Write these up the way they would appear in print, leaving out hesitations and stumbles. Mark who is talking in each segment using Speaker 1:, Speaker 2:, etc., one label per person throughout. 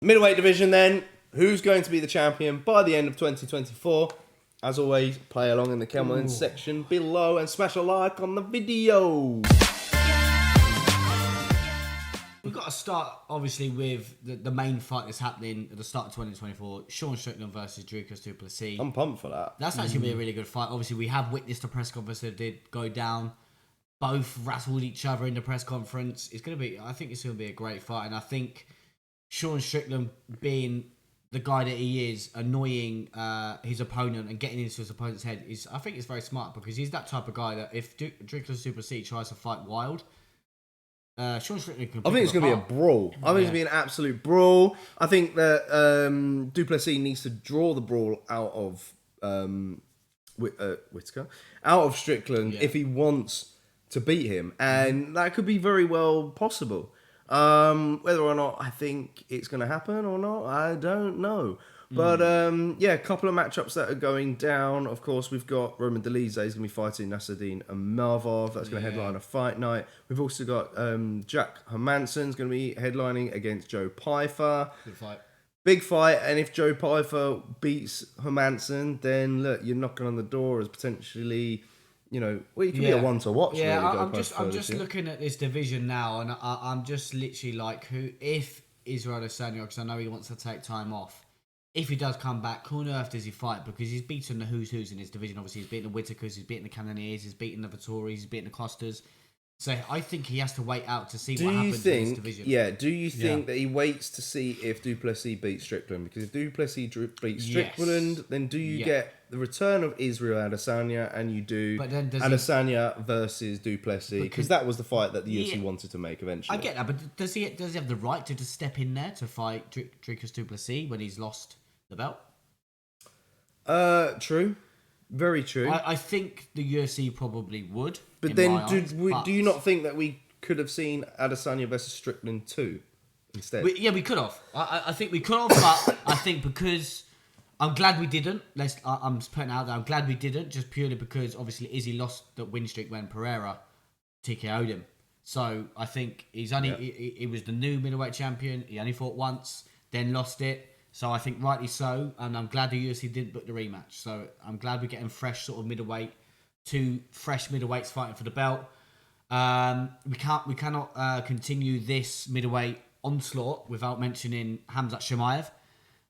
Speaker 1: Middleweight division then. Who's going to be the champion by the end of 2024? As always, play along in the comments section below and smash a like on the video.
Speaker 2: We've got to start, obviously, with the main fight that's happening at the start of 2024. Sean Strickland versus Dricus Du Plessis.
Speaker 1: I'm pumped for that.
Speaker 2: That's actually been a really good fight. Obviously, we have witnessed a press conference that did go down. Both rattled each other in the press conference. I think it's going to be a great fight. And I think Sean Strickland, being the guy that he is, annoying his opponent and getting into his opponent's head, I think it's very smart, because he's that type of guy that if Dricus Du Plessis tries to fight wild, Sean Strickland can.
Speaker 1: I think it's going to be a brawl. I think it's going to be an absolute brawl. I think that Du Plessis needs to draw the brawl out of Whittaker, out of Strickland, if he wants to beat him, and that could be very well possible. Whether or not I think it's going to happen or not, I don't know. But a couple of matchups that are going down. Of course, we've got Roman Dolidze is going to be fighting Nasruddin Amirov. That's going to headline a fight night. We've also got Jack Hermansson's going to be headlining against Joe Pyfer.
Speaker 2: Good fight.
Speaker 1: Big fight. And if Joe Pyfer beats Hermansson, then look, you're knocking on the door as potentially, you can be a one to watch.
Speaker 2: Yeah,
Speaker 1: really,
Speaker 2: I'm just looking at this division now, and I'm just literally like, if Israel Adesanya, because I know he wants to take time off. If he does come back, who on earth does he fight? Because he's beaten the who's in his division. Obviously, he's beaten the Whittakers, he's beaten the Cannoniers, he's beaten the Vittoris, he's beaten the Costas. So I think he has to wait out to see what happens in this division.
Speaker 1: Yeah, do you think that he waits to see if Du Plessis beats Strickland? Because if Du Plessis beats Strickland, then do you get the return of Israel Adesanya, and you do Adesanya versus Du Plessis? Because that was the fight that the UFC wanted to make eventually.
Speaker 2: I get that, but does he have the right to just step in there to fight Dricus Du Plessis when he's lost the belt?
Speaker 1: True. Very true.
Speaker 2: I think the UFC probably would.
Speaker 1: But then, do you not think that we could have seen Adesanya versus Strickland 2 instead?
Speaker 2: We could have. I think we could have, but I think because I'm glad we didn't. I'm just putting it out there. I'm glad we didn't, just purely because obviously Izzy lost the win streak when Pereira TKO'd him. So I think he was the new middleweight champion. He only fought once, then lost it. So I think rightly so, and I'm glad the UFC did book the rematch. So I'm glad we're getting fresh sort of middleweight, 2 fresh middleweights fighting for the belt. We cannot continue this middleweight onslaught without mentioning Khamzat Chimaev.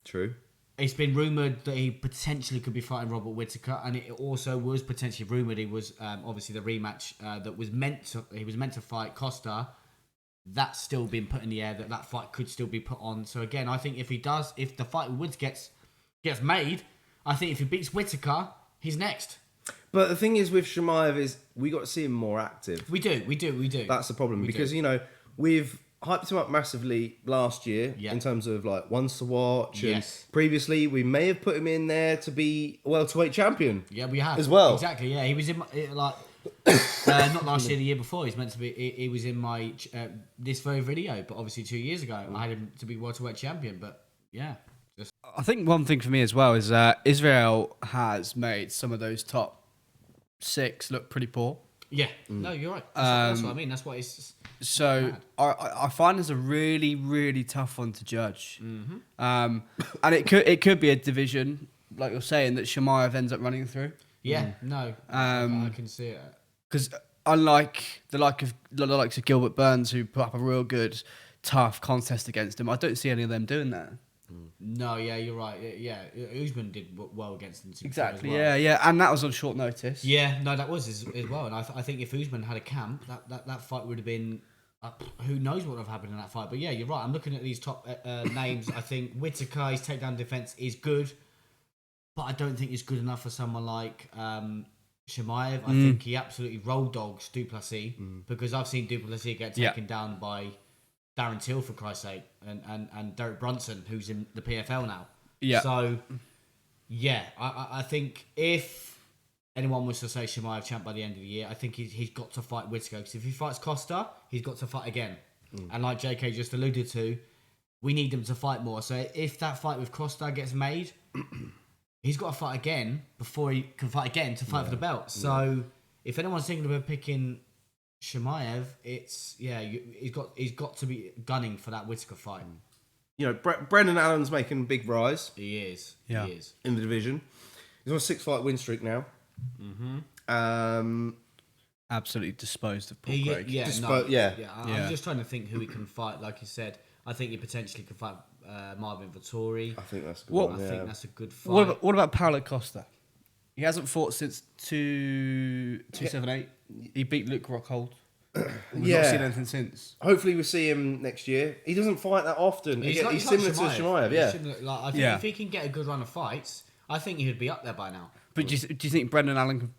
Speaker 1: True.
Speaker 2: It's been rumoured that he potentially could be fighting Robert Whittaker, and it also was potentially rumoured he was obviously the rematch that was meant to fight Costa. That's still been put in the air, that fight could still be put on. So again, I think if the fight with Woods gets made, I think if he beats Whittaker, he's next.
Speaker 1: But the thing is with Chimaev is we got to see him more active.
Speaker 2: We do.
Speaker 1: That's the problem, because we've hyped him up massively last year in terms of like ones to watch.
Speaker 2: Yes.
Speaker 1: And previously, we may have put him in there to be a welterweight champion.
Speaker 2: Yeah, we have
Speaker 1: as well.
Speaker 2: Exactly. Yeah, he was in not last year, the year before. He's meant to be. He was in my this very video, but obviously 2 years ago, I had him to be welterweight champion. But yeah,
Speaker 3: I think one thing for me as well is Israel has made some of those top 6 look pretty poor.
Speaker 2: Yeah, no, you're right. That's what I mean. That's what it's.
Speaker 3: So I find it's a really, really tough one to judge. Mm-hmm. And it could be a division, like you're saying, that Chimaev ends up running through.
Speaker 2: Yeah, no, I can see it.
Speaker 3: Because unlike the likes of Gilbert Burns, who put up a real good, tough contest against him, I don't see any of them doing that.
Speaker 2: No, yeah, you're right. Yeah, Usman did well against him.
Speaker 3: Exactly,
Speaker 2: as well.
Speaker 3: yeah, and that was on short notice.
Speaker 2: Yeah, no, that was as well. And I think if Usman had a camp, that fight would have been. Who knows what would have happened in that fight? But yeah, you're right. I'm looking at these top names. I think Whittaker, his takedown defense is good, but I don't think it's good enough for someone like Chimaev. I think he absolutely roll dogs Du Plessis, because I've seen Du Plessis get taken down by Darren Till, for Christ's sake, and Derek Brunson, who's in the PFL now. Yeah. So, yeah, I think if anyone was to say Chimaev champ by the end of the year, I think he's got to fight Whittaker, because if he fights Costa, he's got to fight again. And like JK just alluded to, we need him to fight more. So if that fight with Costa gets made, he's got to fight again before he can fight again to fight for the belt. So if anyone's thinking about picking Chimaev, he's got to be gunning for that Whittaker fight.
Speaker 1: Brendan Allen's making a big rise.
Speaker 2: He is.
Speaker 3: Yeah.
Speaker 2: He is.
Speaker 1: In the division. He's on a 6-fight win streak now.
Speaker 3: Absolutely disposed of Paul
Speaker 2: He,
Speaker 3: Craig.
Speaker 2: yeah, I'm just trying to think who he can fight. Like you said, I think he potentially could fight Marvin Vettori.
Speaker 1: I think that's a good
Speaker 3: What-
Speaker 1: one,
Speaker 2: I
Speaker 1: yeah.
Speaker 2: think that's a good fight.
Speaker 3: What about Paulo Costa? He hasn't fought since 278. He beat Luke Rockhold. We've not seen anything since.
Speaker 1: Hopefully we'll see him next year. He doesn't fight that often. He's similar to Chimaev, yeah.
Speaker 2: I think if he can get a good run of fights, I think he would be up there by now.
Speaker 3: But do you think Brendan Allen can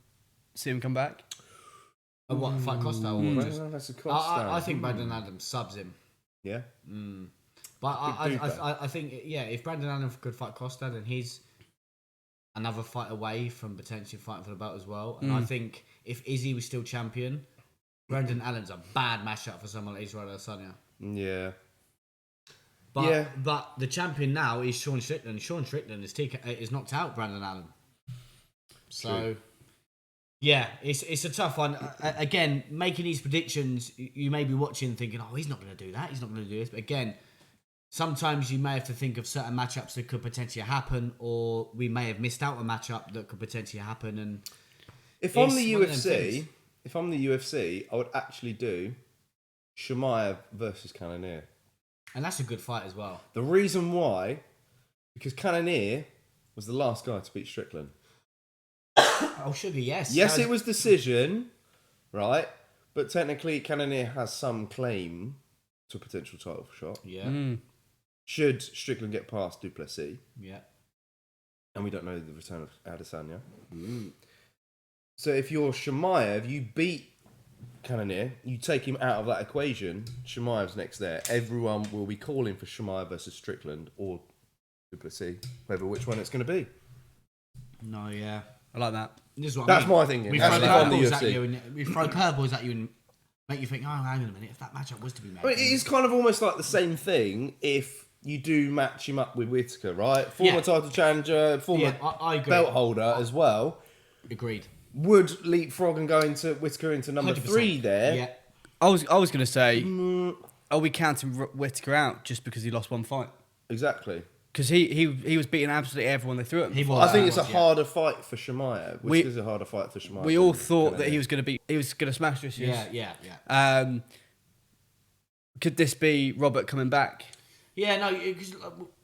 Speaker 3: see him come back?
Speaker 2: What, fight Costa? Or just,
Speaker 1: That's a Costa.
Speaker 2: I think Brandon Adams subs him.
Speaker 1: Yeah.
Speaker 2: But I think, if Brandon Adams could fight Costa, then he's another fight away from potentially fighting for the belt as well. And I think if Izzy was still champion, Brandon Allen's a bad matchup for someone like Israel Adesanya.
Speaker 1: Yeah.
Speaker 2: But the champion now is Sean Strickland. Sean Strickland is knocked out Brandon Allen. So,
Speaker 1: True.
Speaker 2: yeah, it's a tough one. Again, making these predictions, you may be watching thinking, oh, he's not going to do that. He's not going to do this. But again, sometimes you may have to think of certain matchups that could potentially happen, or we may have missed out a matchup that could potentially happen. And
Speaker 1: If I'm the UFC, I would actually do Chimaev versus Cannonier.
Speaker 2: And that's a good fight as well.
Speaker 1: The reason why, because Cannonier was the last guy to beat Strickland.
Speaker 2: Oh, sugar, yes.
Speaker 1: Yes, it was decision, right? But technically, Cannonier has some claim to a potential title shot.
Speaker 2: Yeah.
Speaker 1: Should Strickland get past Du Plessis,
Speaker 2: Yeah.
Speaker 1: and we don't know the return of Adesanya. So if you're Chimaev, you beat Cannonier, you take him out of that equation, Chimaev's next there. Everyone will be calling for Chimaev versus Strickland or Du Plessis, whether which one it's going to be.
Speaker 2: No, yeah.
Speaker 3: I like that.
Speaker 2: This is what
Speaker 1: That's
Speaker 2: I mean.
Speaker 1: my thinking.
Speaker 2: We
Speaker 1: That's
Speaker 2: throw
Speaker 1: if I'm the
Speaker 2: curveballs at
Speaker 1: UFC.
Speaker 2: you, and we throw curveballs at you, and make you think, oh, hang on a minute, if that matchup was to be made.
Speaker 1: I mean, it is kind of almost like the same thing if you do match him up with Whittaker, right? Former title challenger, former
Speaker 2: I agree.
Speaker 1: belt holder as well.
Speaker 2: Agreed.
Speaker 1: Would leapfrog and go into Whittaker into number
Speaker 2: 100%.
Speaker 1: 3 there.
Speaker 2: Yeah.
Speaker 3: I was going to say, are we counting Whittaker out just because he lost one fight?
Speaker 1: Exactly.
Speaker 3: Because he was beating absolutely everyone they threw at him.
Speaker 2: He was.
Speaker 1: I think it's a harder fight for Chimaev, which is a harder fight for Chimaev.
Speaker 3: We all thought that he was going to smash this.
Speaker 2: Yeah.
Speaker 3: Could this be Robert coming back?
Speaker 2: Yeah, no, because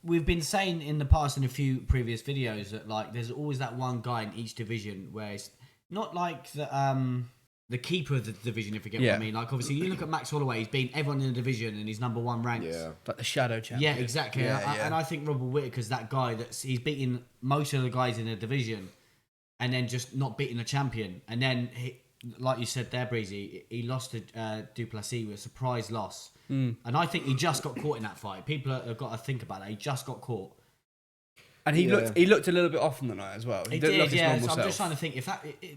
Speaker 2: we've been saying in the past in a few previous videos that like there's always that one guy in each division where it's not like the keeper of the division, if you get what I mean. Like obviously you look at Max Holloway, he's beaten everyone in the division and he's number 1 ranked.
Speaker 1: Yeah.
Speaker 3: Like the shadow champion.
Speaker 2: Yeah, exactly. And I think Robert Whittaker's that guy he's beating most of the guys in the division and then just not beating the champion. And then, like you said there, Breezy, he lost to Du Plessis with a surprise loss. And I think he just got caught in that fight. People have got to think about that. He just got caught.
Speaker 3: And he looked a little bit off on the night as well.
Speaker 2: He
Speaker 3: didn't
Speaker 2: did,
Speaker 3: look his normal
Speaker 2: so I'm
Speaker 3: self.
Speaker 2: just trying to think,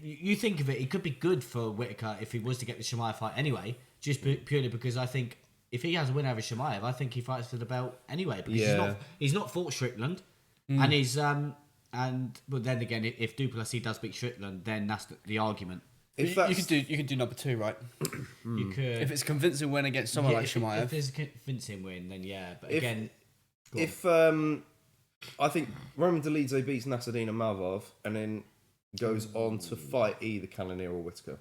Speaker 2: you think of it, it could be good for Whittaker if he was to get the Chimaev fight anyway, just purely because I think if he has a win over Chimaev, I think he fights for the belt anyway, because he's not fought Strickland, and he's but then again, if Du Plessis does beat Strickland, then that's the argument.
Speaker 3: You could do number 2, right?
Speaker 2: You could,
Speaker 3: If it's a convincing win against someone like Chimaev.
Speaker 2: if there's a convincing win, then yeah. But again,
Speaker 1: I think Roman Dolidze beats Nasruddin Malvov and then goes on to fight either Cannonier or Whittaker,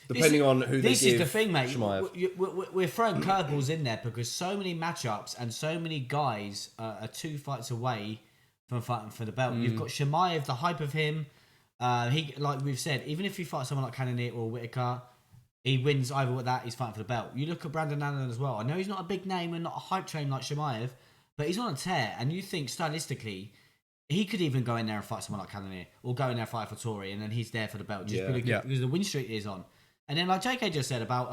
Speaker 1: depending on who they give.
Speaker 2: This is the thing, mate.
Speaker 1: Chimaev.
Speaker 2: We're throwing curveballs in there because so many matchups and so many guys are 2 fights away from fighting for the belt. You've got Chimaev, the hype of him. He, like we've said, even if he fights someone like Cannonier or Whittaker, he wins either with that, he's fighting for the belt. You look at Brandon Allen as well. I know he's not a big name and not a hype train like Chimaev, but he's on a tear. And you think stylistically, he could even go in there and fight someone like Cannonier, or go in there and fight for Tory, and then he's there for the belt because the win streak is on. And then, like JK just said about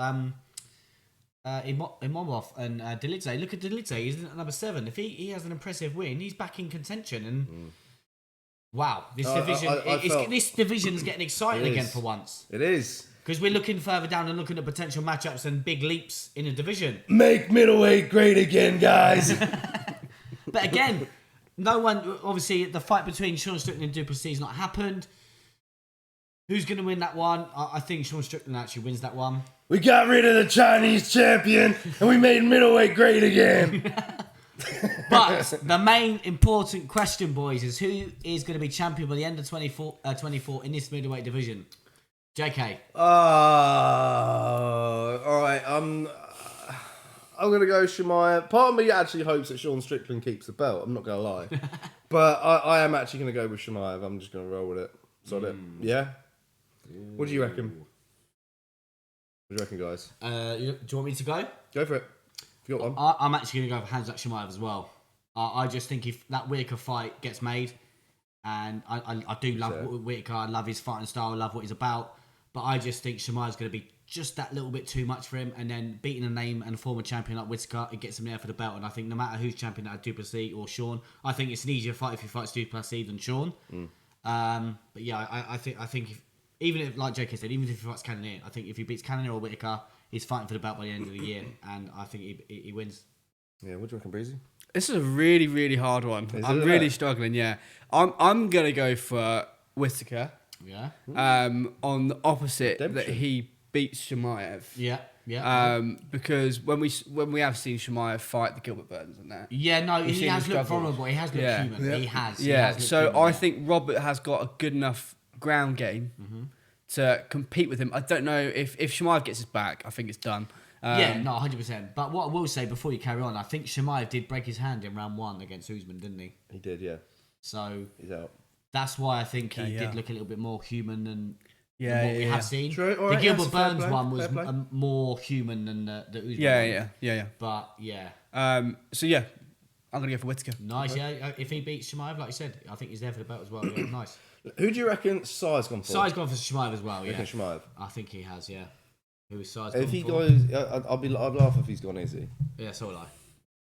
Speaker 2: Imomov and Dolidze, look at Dolidze, he's at number 7. If he has an impressive win, he's back in contention. And wow, this division is getting exciting again for once.
Speaker 1: It is.
Speaker 2: Because we're looking further down and looking at potential matchups and big leaps in the division.
Speaker 1: Make middleweight great again, guys.
Speaker 2: But again, no one, obviously, the fight between Sean Strickland and Du Plessis has not happened. Who's going to win that one? I think Sean Strickland actually wins that one.
Speaker 1: We got rid of the Chinese champion and we made middleweight great again.
Speaker 2: But the main important question, boys, is who is going to be champion by the end of 24 in this middleweight division? JK.
Speaker 1: All right. I'm going to go Chimaev. Part of me actually hopes that Sean Strickland keeps the belt. I'm not going to lie. But I am actually going to go with Chimaev. I'm just going to roll with it. Solid. Yeah? What do you reckon? What do you reckon, guys?
Speaker 2: Do you want me to go?
Speaker 1: Go for it. If you got one.
Speaker 2: I'm actually going to go for Hamzat Chimaev as well. I just think if that Whittaker fight gets made, and I do love Whittaker, I love his fighting style, I love what he's about, but I just think Chimaev's going to be just that little bit too much for him, and then beating a name and a former champion like Whittaker, it gets him there for the belt, and I think no matter who's champion, that Du Plessis or Sean, I think it's an easier fight if he fights Du Plessis than Sean. But yeah, I think even if, like JK said, even if he fights Cannonier, I think if he beats Cannonier or Whittaker, he's fighting for the belt by the end of the year, and I think he wins. Yeah,
Speaker 1: what do you reckon, Breezy?
Speaker 3: This is a really, really hard one. I'm really struggling, yeah. I'm going to go for Whittaker.
Speaker 2: Yeah.
Speaker 3: On the opposite, that he beats Chimaev.
Speaker 2: Yeah.
Speaker 3: Because when we have seen Chimaev fight the Gilbert Burns and that.
Speaker 2: Yeah, no, he has looked vulnerable. He has looked human.
Speaker 3: Yeah.
Speaker 2: He has.
Speaker 3: Yeah. So
Speaker 2: human,
Speaker 3: I think Robert has got a good enough ground game to compete with him. I don't know if Chimaev gets his back, I think it's done.
Speaker 2: Yeah, no, 100%. But what I will say before you carry on, I think Chimaev did break his hand in round 1 against Usman, didn't he?
Speaker 1: He did, yeah.
Speaker 2: So
Speaker 1: he's out.
Speaker 2: That's why I think he did look a little bit more human than what we have seen.
Speaker 1: True.
Speaker 2: The Gilbert Burns one was more human than the Usman one.
Speaker 3: Yeah.
Speaker 2: But yeah.
Speaker 3: So yeah, I'm gonna go for Whittaker.
Speaker 2: Nice, yeah. If he beats Chimaev, like you said, I think he's there for the belt as well. Yeah, nice.
Speaker 1: Who do you reckon Sai's gone for?
Speaker 2: Sai's gone for Chimaev as well. Yeah.
Speaker 1: Chimaev.
Speaker 2: I think he has. Yeah. Who is Sai's?
Speaker 1: If he goes, I'd laugh if he's gone Izzy.
Speaker 2: Yeah, so will I.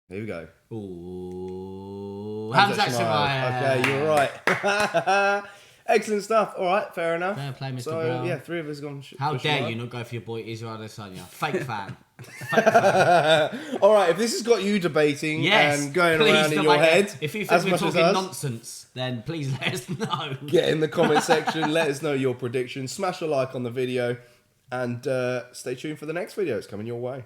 Speaker 1: Here we go.
Speaker 2: Ooh, Hamzat Chimaev.
Speaker 1: Okay, you're right. Excellent stuff. All right, fair enough.
Speaker 2: Fair play, Mr.
Speaker 1: So
Speaker 2: Brown.
Speaker 1: yeah, 3 of us gone.
Speaker 2: How dare you not go for your boy Israel Adesanya? Fake fan.
Speaker 1: All right, if this has got you debating and going around in your head,
Speaker 2: if you think we're talking nonsense, then please let us know.
Speaker 1: Get in the comment section. Let us know your predictions. Smash a like on the video, and stay tuned for the next video. It's coming your way.